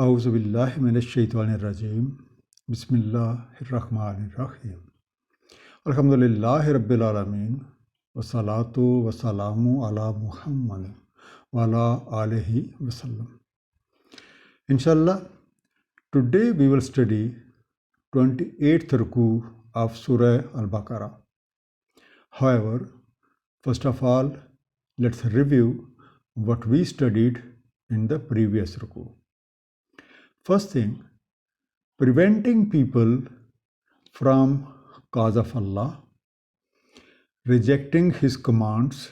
A'udhu billahi minash shaitanir rajim. Bismillahir rahmanir rahim. Alhamdulillahi rabbil alamin. Wassalatu wassalamu ala Muhammad wa ala alihi wasallam. Inshallah, today we will study 28th ruku of Surah Al-Baqarah. However, first of all, let's review what we studied in the previous ruku. First thing, preventing people from cause of Allah, rejecting His commands,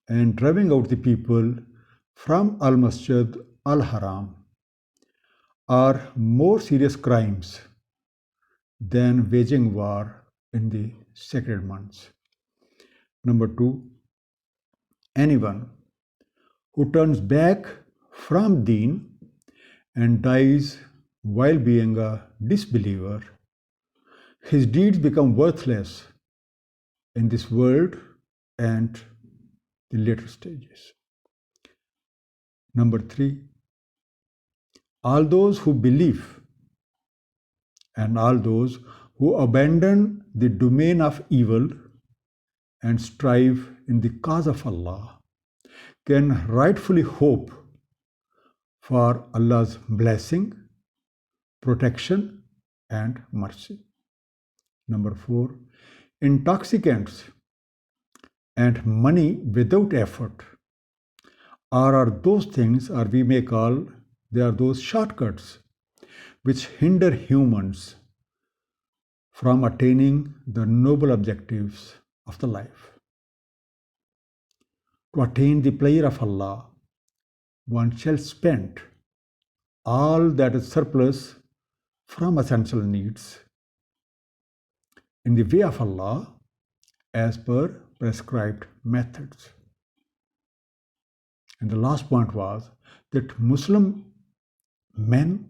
and driving out the people from Al-Masjid Al-Haram are more serious crimes than waging war in the sacred months. Number 2, anyone who turns back from Deen and dies while being a disbeliever, his deeds become worthless in this world and the later stages. Number 3, all those who believe and all those who abandon the domain of evil and strive in the cause of Allah can rightfully hope for Allah's blessing, protection, and mercy. Number 4, intoxicants and money without effort are those things, or we may call they are those shortcuts which hinder humans from attaining the noble objectives of the life. To attain the pleasure of Allah, one shall spend all that is surplus from essential needs in the way of Allah as per prescribed methods. And the last point was that Muslim men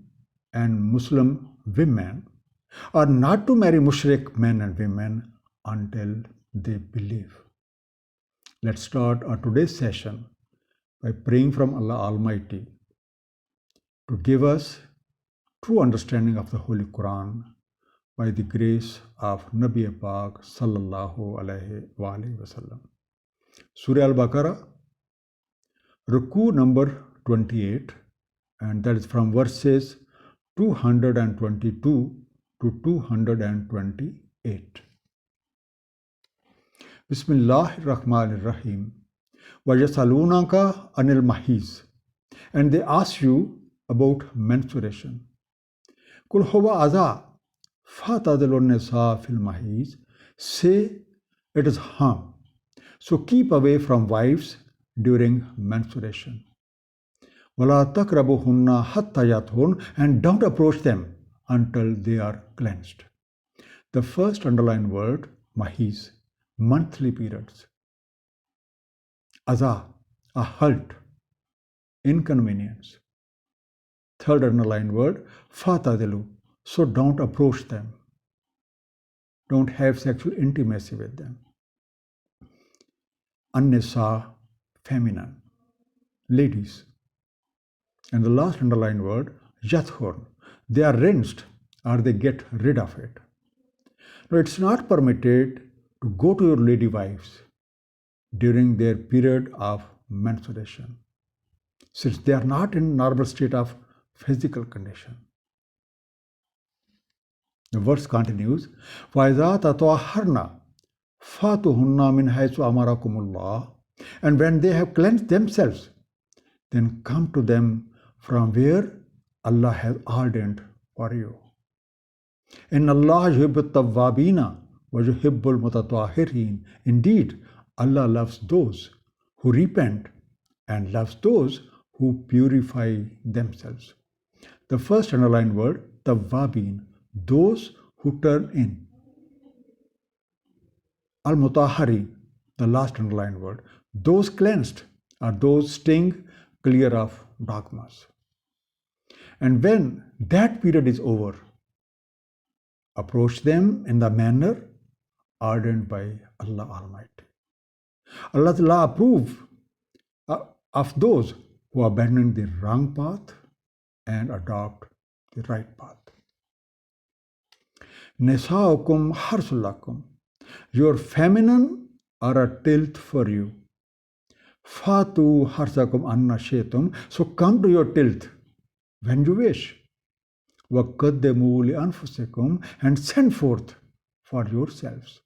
and Muslim women are not to marry mushrik men and women until they believe. Let's start our today's session by praying from Allah Almighty to give us true understanding of the Holy Quran by the grace of Nabi Pak sallallahu alaihi wasallam. Surah Al-Baqarah, Ruku number 28, and that is from verses 222 to 228. Bismillahir Rahmanir Rahim. وَيَسْأَلُونَكَ عَنِ الْمَحِيضِ, and they ask you about menstruation. قُلْ هُوَ أَذًى فَاعْتَزِلُوا النِّسَاءَ فِي الْمَحِيضِ, say it is harm, so keep away from wives during menstruation. وَلَا تَقْرَبُوهُنَّ حَتَّى يَطْهُرْنَ, and don't approach them until they are cleansed. The first underlined word, mahiz, monthly periods. Aza, a halt, inconvenience. Third underlined word, fatadilu, so don't approach them. Don't have sexual intimacy with them. An-nisa, feminine, ladies. And the last underlined word, yathhurn, they are rinsed or they get rid of it. Now it's not permitted to go to your lady wives during their period of menstruation, since they are not in normal state of physical condition. The verse continues, وَإِذَا تَطَهَّرْنَ فَاتُهُنَّ مِنْ حَيْثُ أَمَرَكُمُ اللَّهُ, and when they have cleansed themselves, then come to them from where Allah has ordained for you. إِنَّ اللَّهَ يُحِبُّ التَّوَّابِينَ وَيُحِبُّ الْمُتَطَهِّرِينَ, indeed, Allah loves those who repent and loves those who purify themselves. The first underlined word, tawwabin, those who turn in. Al-mutahharin, the last underlined word, those cleansed are those staying clear of dogmas. And when that period is over, approach them in the manner ordained by Allah Almighty. Allah Ta'ala approves of those who abandon the wrong path and adopt the right path. Nisaukum harsulakum. Your feminine are a tilth for you. Fatu harsakum anna shetum. So come to your tilth when you wish. وَقَدِّمُوا لِأَنفُسِكُمْ, and send forth for yourselves.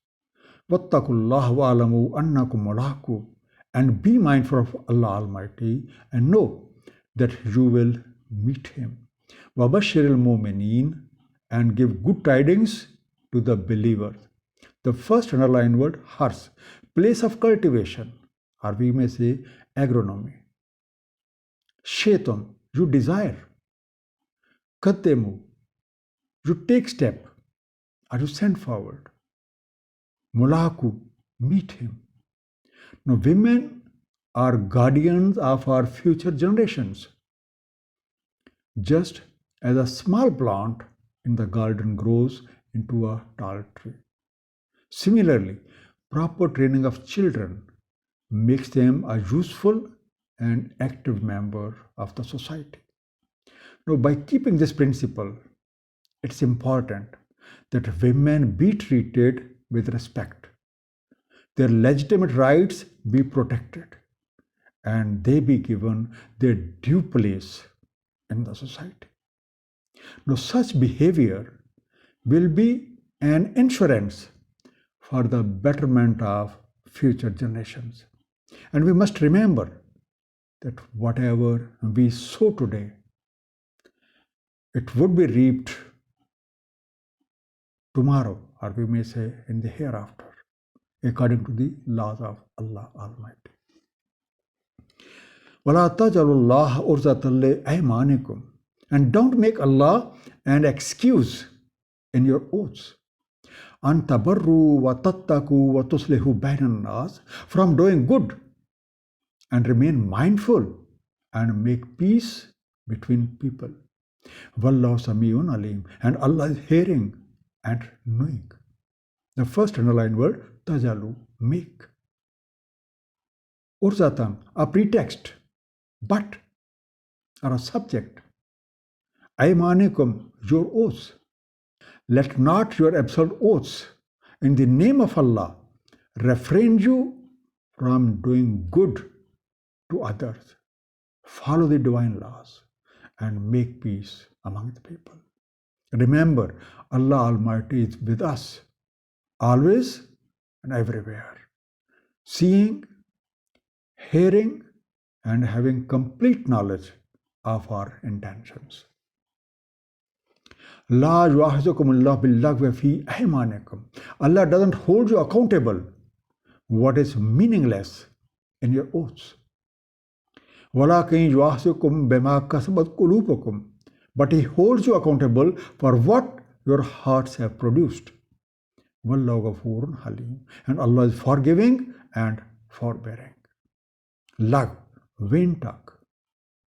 وَاتَّقُوا اللَّهَ وَاعْلَمُوا أَنَّكُمْ مُلَاقُوهُ, and be mindful of Allah Almighty and know that you will meet Him. وَبَشِّرِ الْمُؤْمِنِينَ, and give good tidings to the believers. The first underlined word, hars, place of cultivation, or we may say agronomy. Shetum, you desire. Kaddemu, you take step, or you send forward. Mulaku, meet him. Now, women are guardians of our future generations. Just as a small plant in the garden grows into a tall tree. Similarly, proper training of children makes them a useful and active member of the society. Now, by keeping this principle, it's important that women be treated with respect, their legitimate rights be protected, and they be given their due place in the society. Now, such behavior will be an insurance for the betterment of future generations. And we must remember that whatever we sow today, it would be reaped tomorrow, or we may say in the hereafter, according to the laws of Allah Almighty. وَلَا تَجْعَلُوا اللَّهَ عُرْضَةً لِأَيْمَانِكُمْ, and don't make Allah an excuse in your oaths. أَن تَبَرُّوا وَتَتَّقُوا وَتُصْلِحُوا بَيْنَ النَّاسِ, from doing good and remain mindful and make peace between people. Wallahu Samiun Alim, and Allah is hearing and knowing. The first underlined word, tajalu, make. Urzatan, a pretext, but, or a subject. Aymanikum, your oaths. Let not your absurd oaths in the name of Allah refrain you from doing good to others. Follow the divine laws and make peace among the people. Remember, Allah Almighty is with us, always and everywhere, seeing, hearing, and having complete knowledge of our intentions. La yu'akhidhukumullahu bil-laghwi fi aymanikum. Allah doesn't hold you accountable what is meaningless in your oaths. Walakin yu'akhidhukum bima kasabat qulubukum. But He holds you accountable for what your hearts have produced. Wallahu ghafurun halim. And Allah is forgiving and forbearing. Lag, vain talk,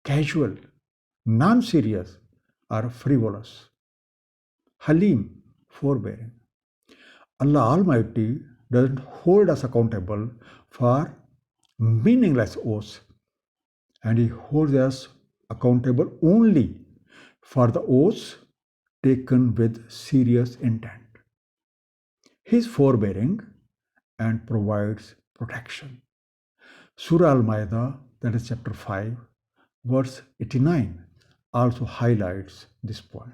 casual, non-serious, or frivolous. Halim, forbearing. Allah Almighty doesn't hold us accountable for meaningless oaths, and He holds us accountable only for the oaths taken with serious intent. He is forbearing and provides protection. Surah Al-Ma'idah, that is chapter 5, verse 89, also highlights this point.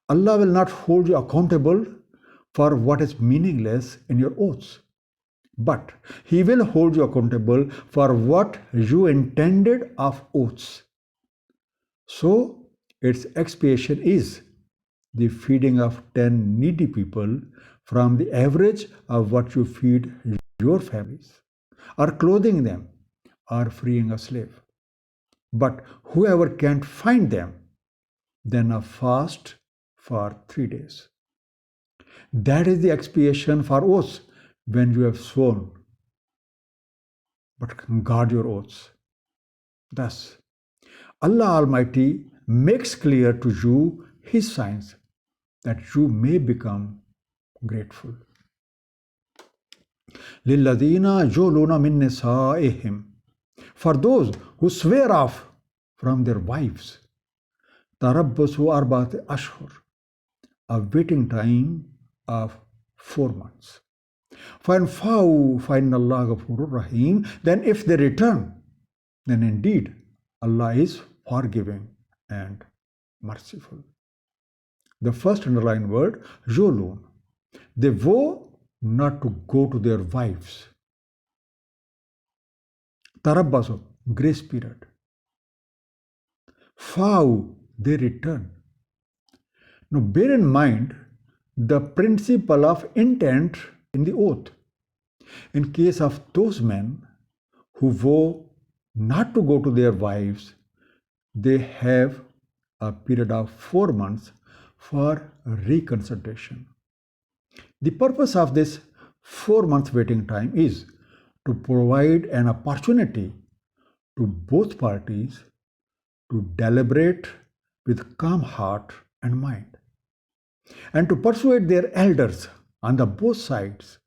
Allah will not hold you accountable for what is meaningless in your oaths, but He will hold you accountable for what you intended of oaths. So, its expiation is the feeding of 10 needy people from the average of what you feed your families, or clothing them, or freeing a slave. But whoever can't find them, then a fast for 3 days. That is the expiation for oaths when you have sworn. But guard your oaths. Thus, Allah Almighty makes clear to you His signs that you may become grateful. لِلَّذِينَ يُؤْلُونَ مِن نِّسَائِهِمْ, for those who swear off from their wives. tarabbasu arba'ati ashhur, a waiting time of 4 months. فَإِنْ فَاءُوا فَإِنَّ اللَّهَ غَفُورٌ رَحِيمٌ. Then if they return, then indeed Allah is forgiving and merciful. The first underlined word, yolun. They vow not to go to their wives. Tarabbasu, grace period. Fa'u, they return. Now bear in mind the principle of intent in the oath. In case of those men who vow not to go to their wives, they have a period of 4 months for reconsideration. The purpose of this 4 month waiting time is to provide an opportunity to both parties to deliberate with calm heart and mind, and to persuade their elders on the both sides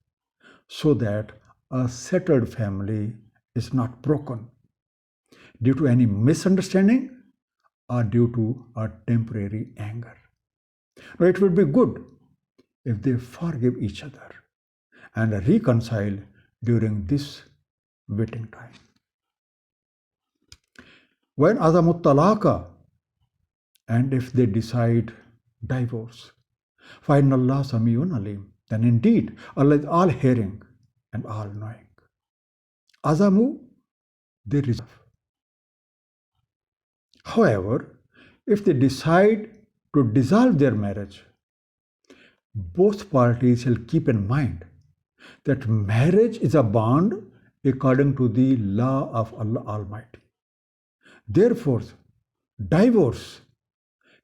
so that a settled family is not broken due to any misunderstanding or due to a temporary anger. Now, it would be good if they forgive each other and reconcile during this waiting time. When azamut talaka, and if they decide divorce, فَإِنَّ اللَّهَ سَمِيعٌ عَلِيمٌ, then indeed Allah is all hearing and all knowing. Azamu, they resolve. However, if they decide to dissolve their marriage, both parties shall keep in mind that marriage is a bond according to the law of Allah Almighty. Therefore, divorce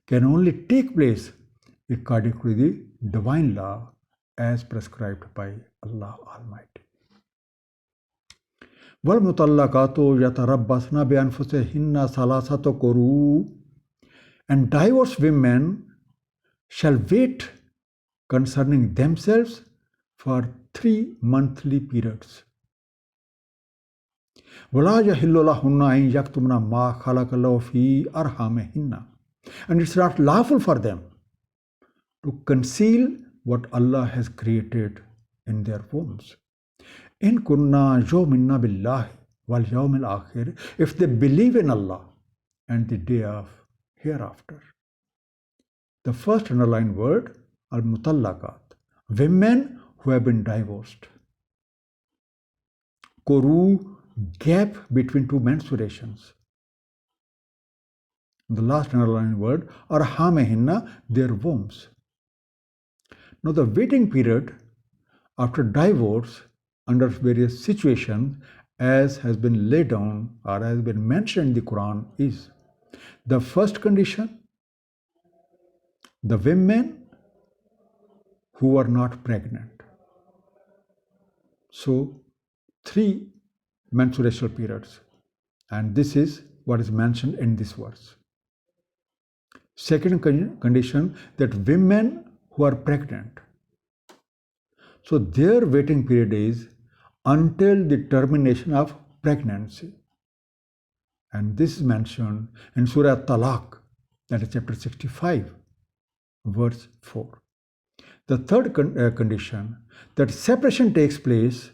can only take place according to the divine law as prescribed by Allah Almighty. وَالْمُطَلَّقَاتُ يَتَرَبَّصْنَ بِأَنفُسِهِنَّ ثَلَاثَةَ قُرُوءٍ, and divorced women shall wait concerning themselves for 3 monthly periods. وَلَا يَحِلُّ لَهُنَّ أَن يَكْتُمْنَ مَا خَلَقَ اللَّهُ فِي أَرْحَامِهِنَّ, and it's not lawful for them to conceal what Allah has created in their wombs. In kunna yu'minna billahi wal yawmil akhir, if they believe in Allah and the day of hereafter. The first underlined word, al-mutallaqat, women who have been divorced. Koru, gap between two menstruations. The last underlined word, arhamehinna, their wombs. Now the waiting period after divorce under various situations, as has been laid down or has been mentioned in the Quran, is the first condition, the women who are not pregnant. So 3 menstrual periods, and this is what is mentioned in this verse. Second condition, that women who are pregnant, so their waiting period is until the termination of pregnancy, and this is mentioned in Surah Talaq, that is chapter 65, verse 4. The third condition, that separation takes place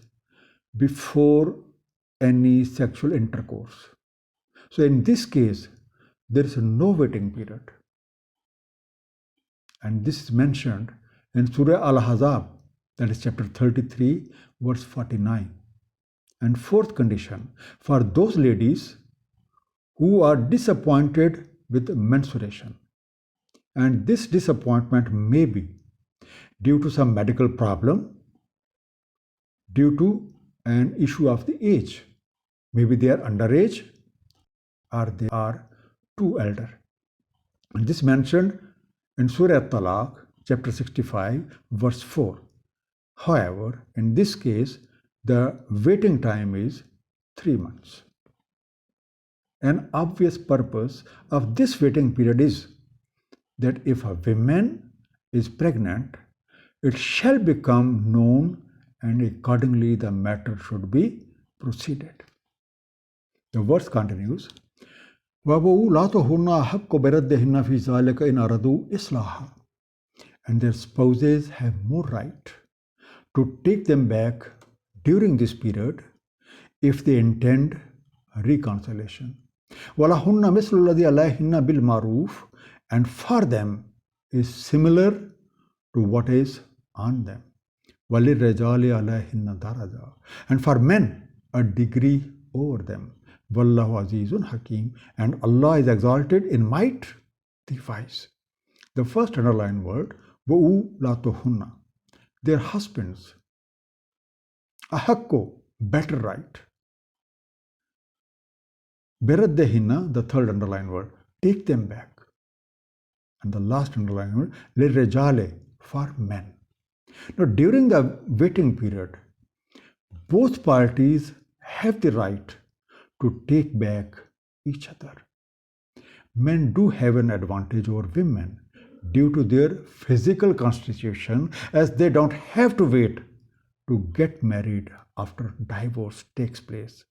before any sexual intercourse. So in this case, there is no waiting period, and this is mentioned in Surah Al-Ahzab, that is chapter 33, verse 49. And fourth condition, for those ladies who are disappointed with menstruation, and this disappointment may be due to some medical problem, due to an issue of the age. Maybe they are underage or they are too elder. And this mentioned in Surah Talaq, chapter 65, verse 4. However, in this case, the waiting time is 3 months. An obvious purpose of this waiting period is that if a woman is pregnant, it shall become known, and accordingly the matter should be proceeded. The verse continues, وَبُعُولَاتُهُنَّ أَحَقُّ بِرَدِّهِنَّ فِي ذَلِكَ إِنْ أَرَادُوا إِصْلَاحًا. And their spouses have more right to take them back during this period if they intend reconciliation. وَلَهُنَّ مِثْلُ الَّذِي عَلَيْهِنَّ بِالْمَعْرُوفِ, and for them is similar to what is on them. وَلِلرِّجَالِ عَلَيْهِنَّ دَرَجَةٌ, and for men a degree over them. وَاللَّهُ عَزِيزٌ حَكِيمٌ, and Allah is exalted in might, the wise. The first underlined word, وَأُولَاتُهُنَّ, their husbands, أَحَقُّ, better right. بِرَدِّهِنَّ, the third underlined word, take them back. And the last underlined word, لِلرِّجَالِ, for men. Now, during the waiting period, both parties have the right to take back each other. Men do have an advantage over women due to their physical constitution, as they don't have to wait to get married after divorce takes place,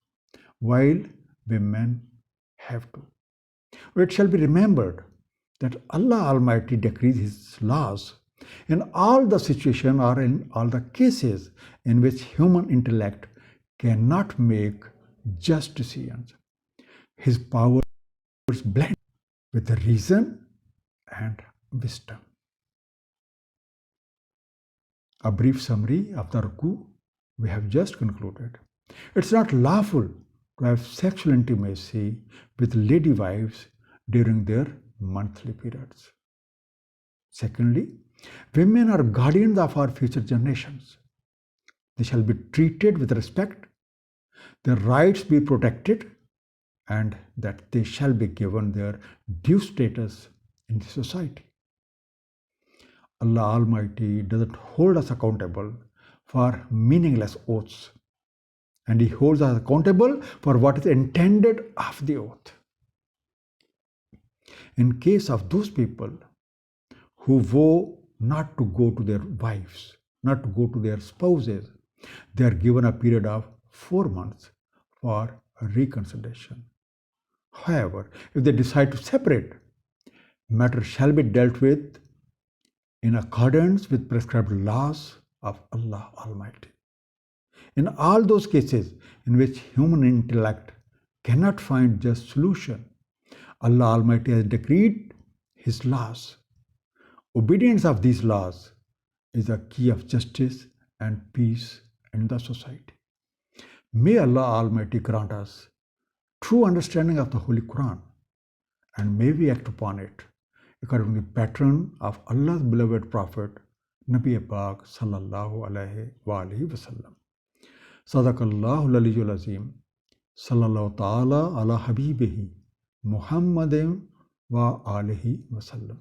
while women have to. It shall be remembered that Allah Almighty decrees His laws in all the situations or in all the cases in which human intellect cannot make just decisions. His powers blend with the reason and wisdom. A brief summary of the ruku we have just concluded. It's not lawful to have sexual intimacy with lady wives during their monthly periods. Secondly, women are guardians of our future generations. They shall be treated with respect, their rights be protected, and that they shall be given their due status in the society. Allah Almighty doesn't hold us accountable for meaningless oaths, and He holds us accountable for what is intended of the oath. In case of those people who vow not to go to their wives, not to go to their spouses, they are given a period of 4 months for reconciliation. However, if they decide to separate, matter shall be dealt with in accordance with prescribed laws of Allah Almighty. In all those cases in which human intellect cannot find just solution, Allah Almighty has decreed His laws. Obedience of these laws is a key of justice and peace in the society. May Allah Almighty grant us true understanding of the Holy Quran, and may we act upon it according to the pattern of Allah's beloved Prophet, Nabi Pak Sallallahu Alaihi Wasallam. Sadaqallahu al-Aliyyul Azim. Sallallahu Ta'ala ala Habibihi Muhammadin wa alihi wasallam.